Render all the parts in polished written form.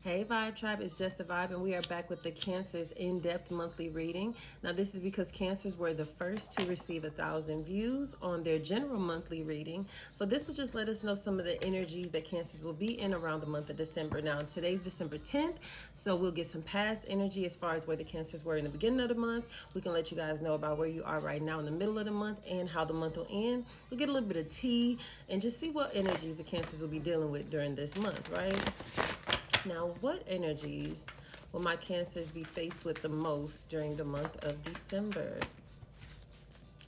Hey Vibe Tribe, it's just the vibe, and we are back with the Cancers in-depth monthly reading. Now, this is because Cancers were the first to receive 1,000 views on their general monthly reading. So this will just let us know some of the energies that Cancers will be in around the month of December. Now, today's December 10th, so we'll get some past energy as far as where the Cancers were in the beginning of the month. We can let you guys know about where you are right now in the middle of the month and how the month will end. We'll get a little bit of tea and just see what energies the Cancers will be dealing with during this month, right? Now, what energies will my Cancers be faced with the most during the month of December?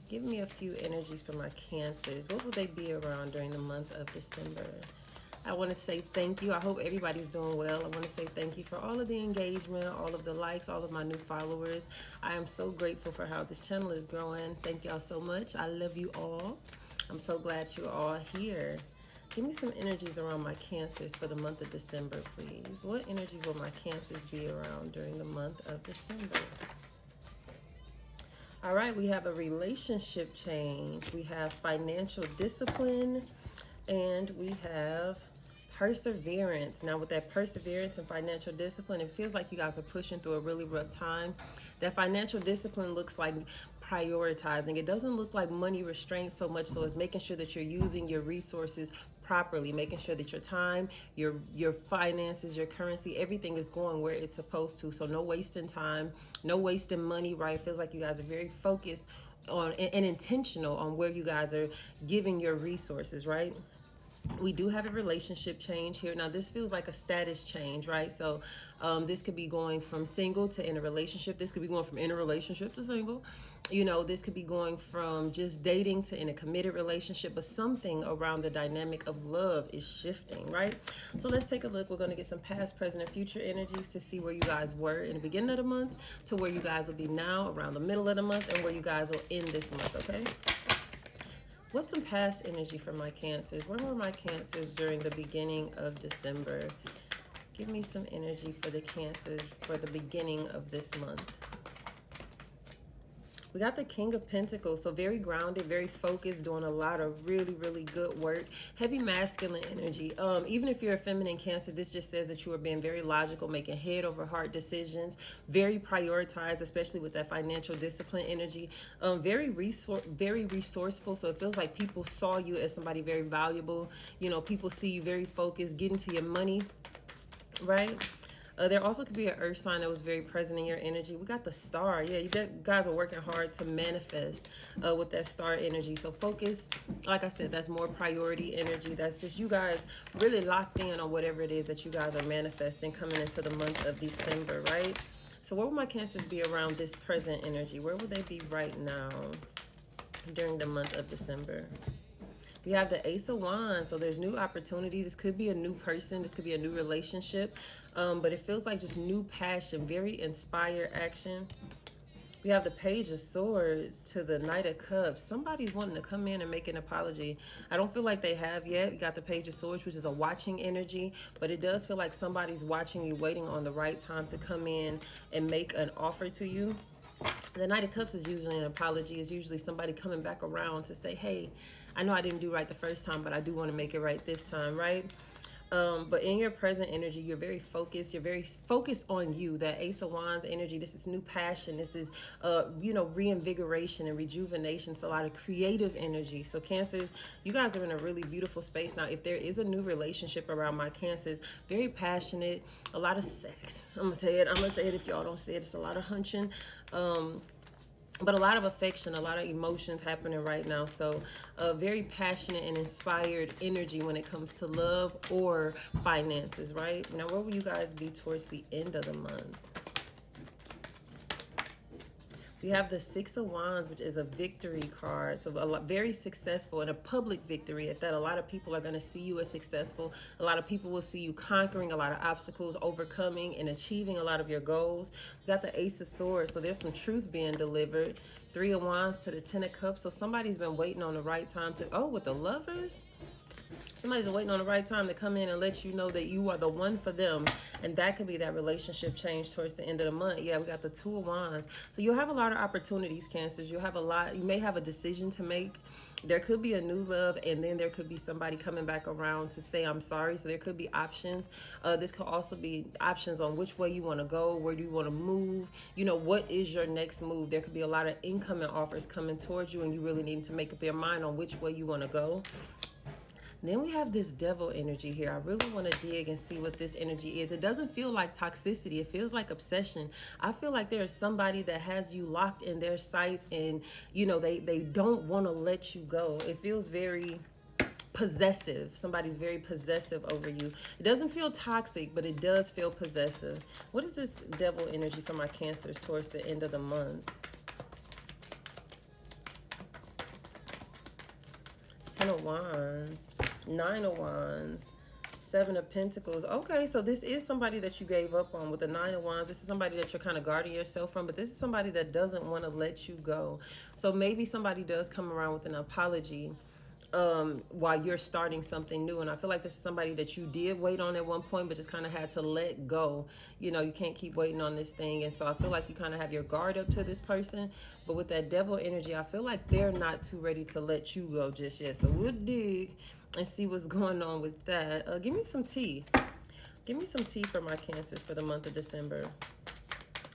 Give me a few energies for my Cancers. What will they be around during the month of December? I want to say thank you. I hope everybody's doing well. I want to say thank you for all of the engagement, all of the likes, all of my new followers. I am so grateful for how this channel is growing. Thank y'all so much. I love you all. I'm so glad you're all here. Give me some energies around my Cancers for the month of December, please. What energies will my Cancers be around during the month of December? All right, we have a relationship change. We have financial discipline, and we have perseverance. Now, with that perseverance and financial discipline, it feels like you guys are pushing through a really rough time. That financial discipline looks like prioritizing. It doesn't look like money restraint so much, so it's making sure that you're using your resources properly, making sure that your time, your finances, your currency, everything is going where it's supposed to. So no wasting time, no wasting money, right? It feels like you guys are very focused on and intentional on where you guys are giving your resources, right? We do have a relationship change here. Now, this feels like a status change, right? So this could be going from single to in a relationship. This could be going from in a relationship to single. You know, this could be going from just dating to in a committed relationship, but something around the dynamic of love is shifting, right? So let's take a look. We're going to get some past, present, and future energies to see where you guys were in the beginning of the month to where you guys will be now around the middle of the month and where you guys will end this month, okay? What's some past energy for my Cancers? Where were my Cancers during the beginning of December? Give me some energy for the Cancers for the beginning of this month. We got the King of Pentacles, so very grounded, very focused, doing a lot of really, really good work. Heavy masculine energy. Even if you're a feminine Cancer, this just says that you are being very logical, making head over heart decisions, very prioritized, especially with that financial discipline energy. Very resourceful, so it feels like people saw you as somebody very valuable. You know, people see you very focused, getting to your money, right? There also could be an earth sign that was very present in your energy. We got the star. Yeah, you guys are working hard to manifest with that star energy. So focus, like I said, that's more priority energy. That's just you guys really locked in on whatever it is that you guys are manifesting coming into the month of December, right? So where will my Cancers be around this present energy? Where will they be right now during the month of December? We have the Ace of Wands, so there's new opportunities. This could be a new person. This could be a new relationship, but it feels like just new passion, very inspired action. We have the Page of Swords to the Knight of Cups. Somebody's wanting to come in and make an apology. I don't feel like they have yet. We got the Page of Swords, which is a watching energy, but it does feel like somebody's watching you, waiting on the right time to come in and make an offer to you. The Knight of Cups is usually an apology. It's usually somebody coming back around to say, hey, I know I didn't do right the first time, but I do want to make it right this time, right? But in your present energy, you're very focused. You're very focused on you. That Ace of Wands energy, this is new passion. This is, reinvigoration and rejuvenation. It's a lot of creative energy. So Cancers, you guys are in a really beautiful space. Now, if there is a new relationship around my Cancers, very passionate, a lot of sex. I'm going to say it. I'm going to say it if y'all don't say it. It's a lot of hunching. But a lot of affection, a lot of emotions happening right now. So very passionate and inspired energy when it comes to love or finances, right? Now, where will you guys be towards the end of the month? We have the Six of Wands, which is a victory card. So very successful and a public victory at that. A lot of people are going to see you as successful. A lot of people will see you conquering a lot of obstacles, overcoming and achieving a lot of your goals. We got the Ace of Swords. So there's some truth being delivered. Three of Wands to the Ten of Cups. So somebody's been waiting on the right time to, with the Lovers. Somebody's waiting on the right time to come in and let you know that you are the one for them. And that could be that relationship change towards the end of the month. Yeah, we got the Two of Wands. So you'll have a lot of opportunities, Cancers. You'll have a lot. You may have a decision to make. There could be a new love, and then there could be somebody coming back around to say, I'm sorry. So there could be options. This could also be options on which way you want to go, where do you want to move. You know, what is your next move? There could be a lot of incoming offers coming towards you, and you really need to make up your mind on which way you want to go. Then we have this devil energy here. I really want to dig and see what this energy is. It doesn't feel like toxicity. It feels like obsession. I feel like there is somebody that has you locked in their sights, and, you know, they don't want to let you go. It feels very possessive. Somebody's very possessive over you. It doesn't feel toxic, but it does feel possessive. What is this devil energy for my Cancers towards the end of the month? 10 of Wands, 9 of Wands, 7 of Pentacles. Okay, so this is somebody that you gave up on with the 9 of Wands. This is somebody that you're kind of guarding yourself from, but this is somebody that doesn't want to let you go. So maybe somebody does come around with an apology while you're starting something new. And I feel like this is somebody that you did wait on at one point, but just kind of had to let go. You know, you can't keep waiting on this thing. And so I feel like you kind of have your guard up to this person. But with that devil energy, I feel like they're not too ready to let you go just yet. So we'll dig and see what's going on with that. Give me some tea. Give me some tea for my Cancers for the month of December.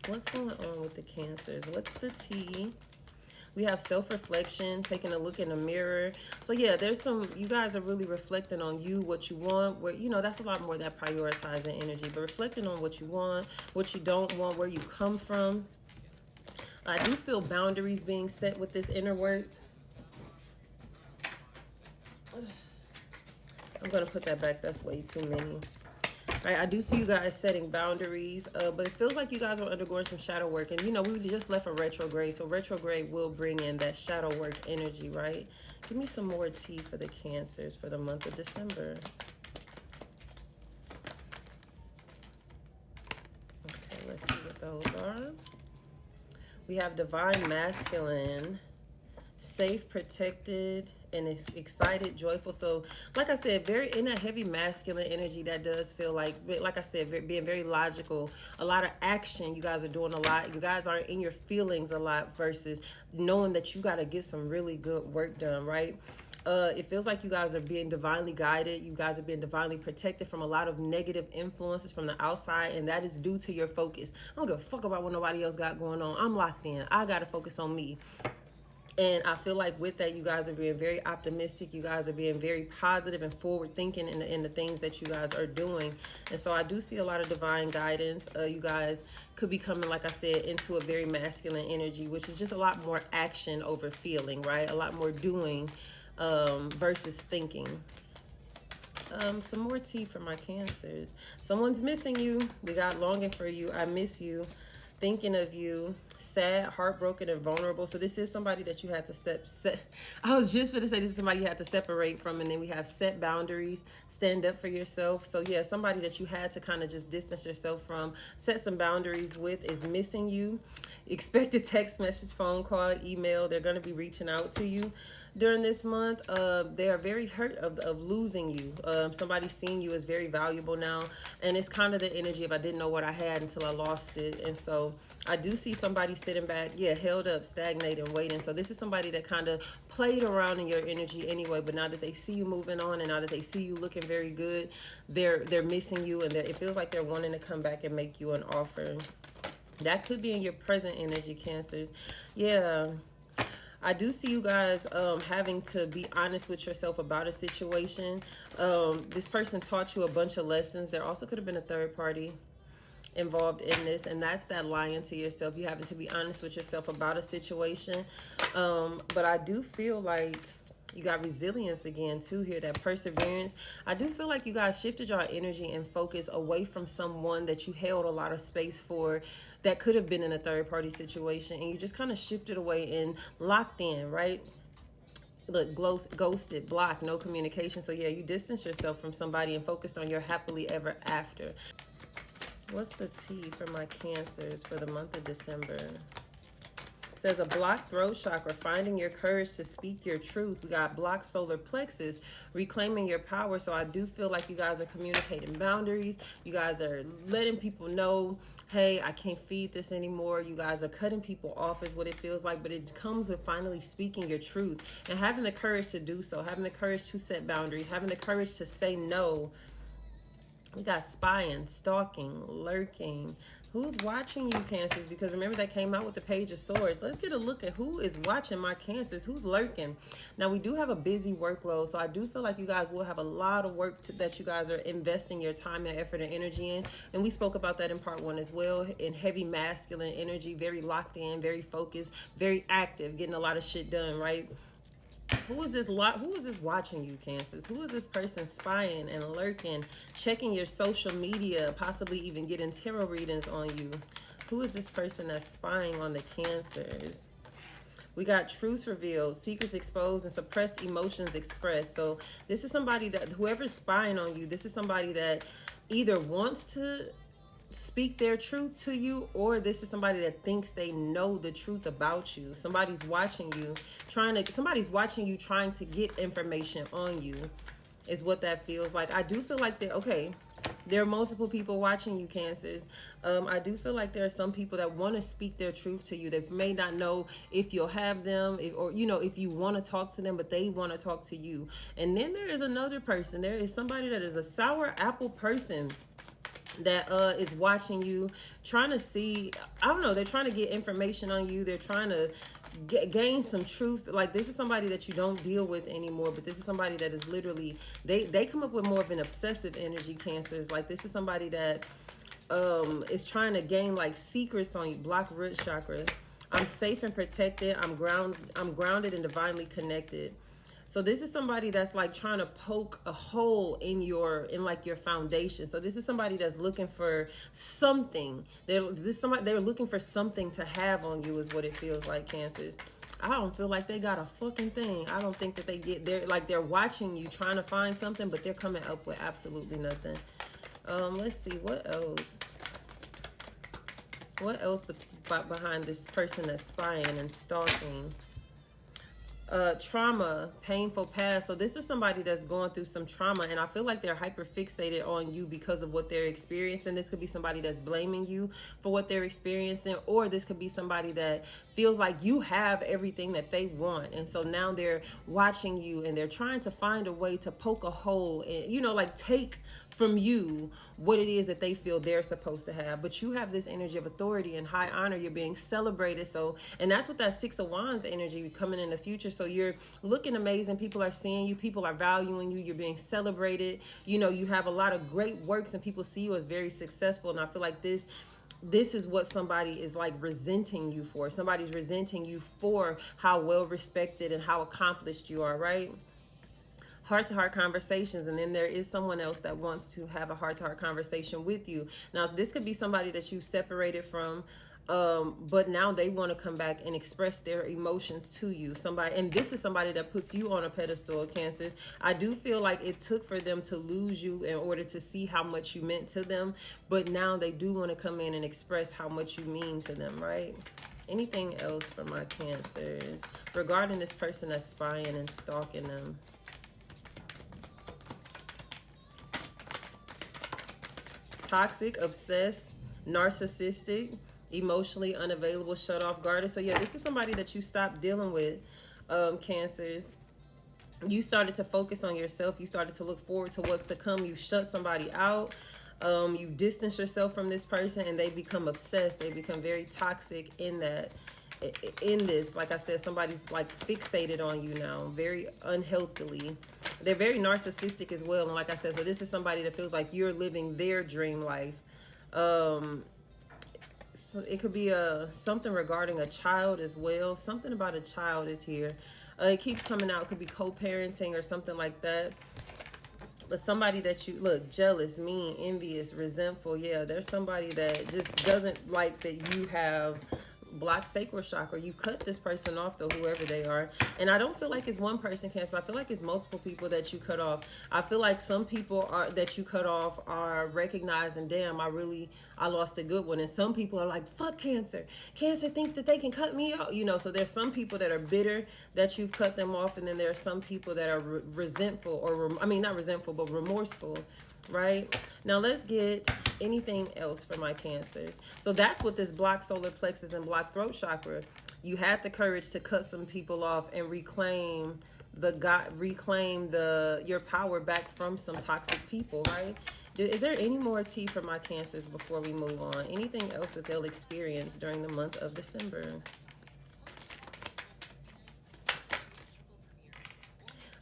What's going on with the Cancers? What's the tea? We have self-reflection, taking a look in the mirror. So yeah, there's some, you guys are really reflecting on you, what you want, where, you know, that's a lot more that prioritizing energy, but reflecting on what you want, what you don't want, where you come from. I do feel boundaries being set with this inner work. I'm going to put that back. That's way too many. Right, I do see you guys setting boundaries, but it feels like you guys are undergoing some shadow work. And, you know, we just left a retrograde, so retrograde will bring in that shadow work energy, right? Give me some more tea for the Cancers for the month of December. Okay, let's see what those are. We have divine masculine, safe, protected, and it's excited, joyful. So like I said, very in a heavy masculine energy. That does feel like I said, being very logical, a lot of action. You guys are doing a lot. You guys are in your feelings a lot versus knowing that you got to get some really good work done, right? It feels like you guys are being divinely guided. You guys are being divinely protected from a lot of negative influences from the outside, and that is due to your focus. I don't give a fuck about what nobody else got going on. I'm locked in. I got to focus on me. And I feel like with that, you guys are being very optimistic. You guys are being very positive and forward thinking in the things that you guys are doing. And so I do see a lot of divine guidance. You guys could be coming, like I said, into a very masculine energy, which is just a lot more action over feeling, right? A lot more doing versus thinking. Some more tea for my Cancers. Someone's missing you. We got longing for you. I miss you. Thinking of you. Sad, heartbroken, and vulnerable. So this is somebody that you had to set. I was just going to say this is somebody you had to separate from. And then we have set boundaries, stand up for yourself. So yeah, somebody that you had to kind of just distance yourself from, set some boundaries with, is missing you. Expect a text message, phone call, email. They're going to be reaching out to you during this month. They are very hurt of losing you. Somebody seeing you as very valuable now, and it's kind of the energy of I didn't know what I had until I lost it. And so I do see somebody sitting back, yeah, held up, stagnated, waiting. So this is somebody that kind of played around in your energy anyway, but now that they see you moving on, and now that they see you looking very good, they're missing you, and it feels like they're wanting to come back and make you an offer. That could be in your present energy, Cancers. Yeah. I do see you guys having to be honest with yourself about a situation. This person taught you a bunch of lessons. There also could have been a third party involved in this, and that's that lying to yourself. You having to be honest with yourself about a situation. But I do feel like you got resilience again too here, that perseverance. I do feel like you guys shifted your energy and focus away from someone that you held a lot of space for, that could have been in a third party situation, and you just kind of shifted away and locked in, right? Look, ghosted, blocked, no communication. So yeah, you distanced yourself from somebody and focused on your happily ever after. What's the tea for my Cancers for the month of December? says a blocked throat chakra, finding your courage to speak your truth. We got blocked solar plexus, reclaiming your power. So I do feel like you guys are communicating boundaries. You guys are letting people know, hey, I can't feed this anymore. You guys are cutting people off is what it feels like, but it comes with finally speaking your truth and having the courage to do so, having the courage to set boundaries, having the courage to say no. We got spying, stalking, lurking. Who's watching you, Cancers? Because remember that came out with the Page of Swords. Let's get a look at who is watching my Cancers. Who's lurking? Now, we do have a busy workload, so I do feel like you guys will have a lot of work that you guys are investing your time and effort and energy in. And we spoke about that in part 1 as well, in heavy masculine energy, very locked in, very focused, very active, getting a lot of shit done, right? Who is this watching you, Cancers? Who is this person spying and lurking, checking your social media, possibly even getting tarot readings on you? Who is this person that's spying on the Cancers? We got truths revealed, secrets exposed, and suppressed emotions expressed. So this is somebody that, whoever's spying on you, this is somebody that either wants to speak their truth to you, or this is somebody that thinks they know the truth about you. Somebody's watching you, trying to get information on you, is what that feels like. I do feel like there are multiple people watching you, Cancers. I do feel like there are some people that want to speak their truth to you. They may not know if you'll have them, if you want to talk to them, but they want to talk to you. And then there is another person. There is somebody that is a sour apple person that is watching you, trying to see, I don't know, they're trying to get information on you. They're trying to gain some truth. Like, this is somebody that you don't deal with anymore, but this is somebody that is literally, they come up with more of an obsessive energy, Cancers. Like, this is somebody that is trying to gain like secrets on you. Block root chakra. I'm safe and protected. I'm grounded and divinely connected. So this is somebody that's like trying to poke a hole in your foundation. So this is somebody that's looking for something. They're looking for something to have on you, is what it feels like, Cancers. I don't feel like they got a fucking thing. I don't think that they're watching you, trying to find something, but they're coming up with absolutely nothing. Let's see, what else? What else behind this person that's spying and stalking? Trauma, painful past. So this is somebody that's going through some trauma, and I feel like they're hyper fixated on you because of what they're experiencing. This could be somebody that's blaming you for what they're experiencing, or this could be somebody that feels like you have everything that they want, and so now they're watching you and they're trying to find a way to poke a hole and, like, take from you what it is that they feel they're supposed to have. But you have this energy of authority and high honor. You're being celebrated. So, and that's what that 6 of Wands energy coming in the future. So you're looking amazing. People are seeing you. People are valuing you. You're being celebrated. You have a lot of great works and people see you as very successful. And I feel like this is what somebody is like resenting you for. Somebody's resenting you for how well respected and how accomplished you are, right? Heart-to-heart conversations, and then there is someone else that wants to have a heart-to-heart conversation with you. Now, this could be somebody that you separated from, but now they want to come back and express their emotions to you. And this is somebody that puts you on a pedestal, Cancers. I do feel like it took for them to lose you in order to see how much you meant to them, but now they do want to come in and express how much you mean to them, right? Anything else for my Cancers regarding this person that's spying and stalking them? Toxic, obsessed, narcissistic, emotionally unavailable, shut off, guarded. So yeah, this is somebody that you stopped dealing with, Cancers. You started to focus on yourself. You started to look forward to what's to come. You shut somebody out. You distance yourself from this person, and they become obsessed. They become very toxic in this. Like I said, somebody's like fixated on you now, very unhealthily. They're very narcissistic as well. And like I said, so this is somebody that feels like you're living their dream life. So it could be something regarding a child as well. Something about a child is here. It keeps coming out. It could be co-parenting or something like that. But somebody that you look jealous, mean, envious, resentful. Yeah, there's somebody that just doesn't like that you have block sacral chakra. You cut this person off, though, whoever they are. And I don't feel like it's one person, Cancer. I feel like it's multiple people that you cut off. I feel like some people are that you cut off are recognizing, damn, I lost a good one. And some people are like, fuck Cancer. Cancer thinks that they can cut me off. You know, so there's some people that are bitter that you've cut them off. And then there are some people that are resentful, or not resentful, but remorseful. Right now, let's get anything else for my Cancers. So that's what this block solar plexus and block throat chakra. You had the courage to cut some people off and reclaim your power back from some toxic people, right? Is there any more tea for my Cancers before we move on? Anything else that they'll experience during the month of December?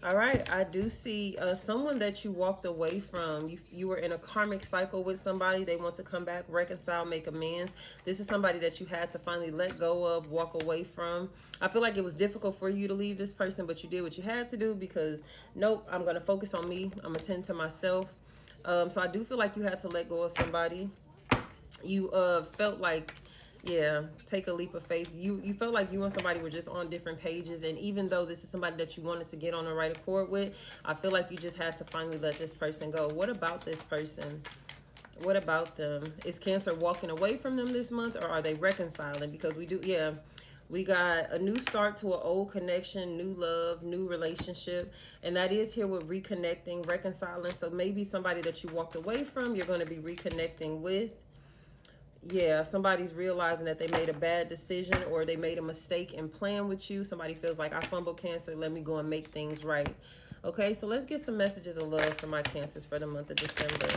All right, I do see someone that you walked away from. You were in a karmic cycle with somebody. They want to come back, reconcile, make amends. This is somebody that you had to finally let go of, walk away from. I feel like it was difficult for you to leave this person, but you did what you had to do because, nope, I'm going to focus on me. I'm going to tend to myself. So I do feel like you had to let go of somebody. You felt like, yeah, take a leap of faith. You felt like you and somebody were just on different pages, and even though this is somebody that you wanted to get on the right accord with, I feel like you just had to finally let this person go. What about this person? What about them? Is Cancer walking away from them this month, or are they reconciling? Because we got a new start to an old connection, new love, new relationship, and that is here with reconnecting, reconciling. So maybe somebody that you walked away from, you're going to be reconnecting with. Yeah, somebody's realizing that they made a bad decision or they made a mistake in playing with you. Somebody feels like, I fumbled, Cancer, let me go and make things right. Okay, so let's get some messages of love for my Cancers for the month of December.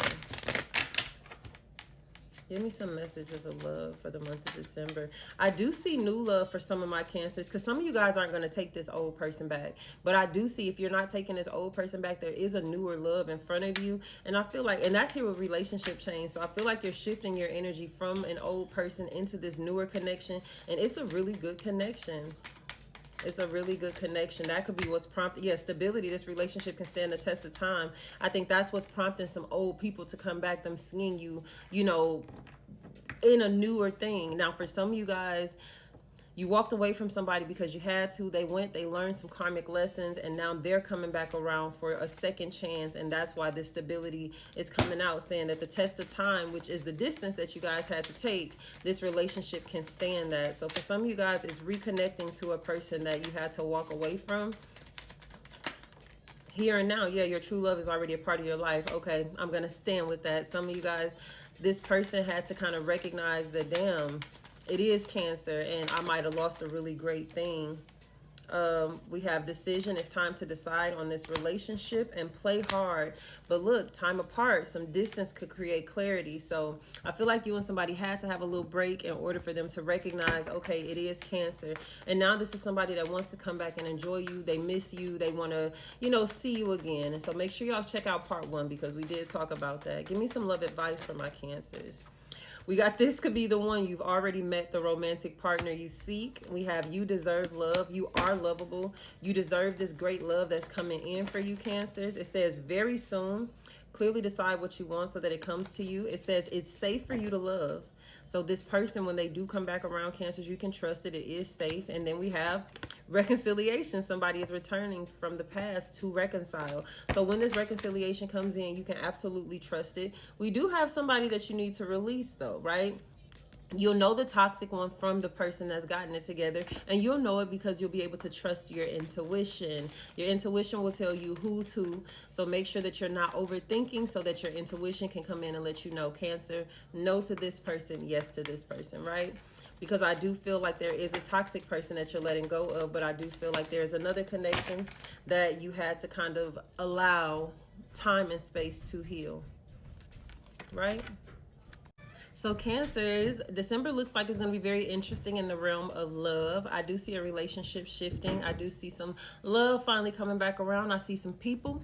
Give me some messages of love for the month of December. I do see new love for some of my Cancers, because some of you guys aren't going to take this old person back. But I do see, if you're not taking this old person back, there is a newer love in front of you. And I feel like, and that's here with relationship change. So I feel like you're shifting your energy from an old person into this newer connection. And it's a really good connection. It's a really good connection. That could be what's prompting, stability. This relationship can stand the test of time. I think that's what's prompting some old people to come back, them seeing you, in a newer thing. Now, for some of you guys, you walked away from somebody because you had to. They learned some karmic lessons, and now they're coming back around for a second chance. And that's why this stability is coming out, saying that the test of time, which is the distance that you guys had to take, this relationship can stand that. So for some of you guys, it's reconnecting to a person that you had to walk away from. Here and now, your true love is already a part of your life. Okay, I'm going to stand with that. Some of you guys, this person had to kind of recognize that, damn, it is Cancer, and I might have lost a really great thing. We have decision. It's time to decide on this relationship and play hard. But look, time apart, some distance could create clarity. So I feel like you and somebody had to have a little break in order for them to recognize, okay, it is Cancer. And now this is somebody that wants to come back and enjoy you. They miss you. They want to, see you again. And so make sure y'all check out part 1, because we did talk about that. Give me some love advice for my Cancers. We got this could be the one. You've already met the romantic partner you seek. We have you deserve love. You are lovable. You deserve this great love that's coming in for you, Cancers. It says very soon. Clearly decide what you want so that it comes to you. It says it's safe for you to love. So this person, when they do come back around, Cancers, you can trust it. It is safe. And then we have reconciliation. Somebody is returning from the past to reconcile. So when this reconciliation comes in, you can absolutely trust it. We do have somebody that you need to release, though, right? You'll know the toxic one from the person that's gotten it together, and you'll know it because you'll be able to trust your intuition. Your intuition will tell you who's who, so make sure that you're not overthinking so that your intuition can come in and let you know, Cancer, no to this person, yes to this person, right? Because I do feel like there is a toxic person that you're letting go of, but I do feel like there's another connection that you had to kind of allow time and space to heal, right? So Cancers, December looks like it's going to be very interesting in the realm of love. I do see a relationship shifting. I do see some love finally coming back around. I see some people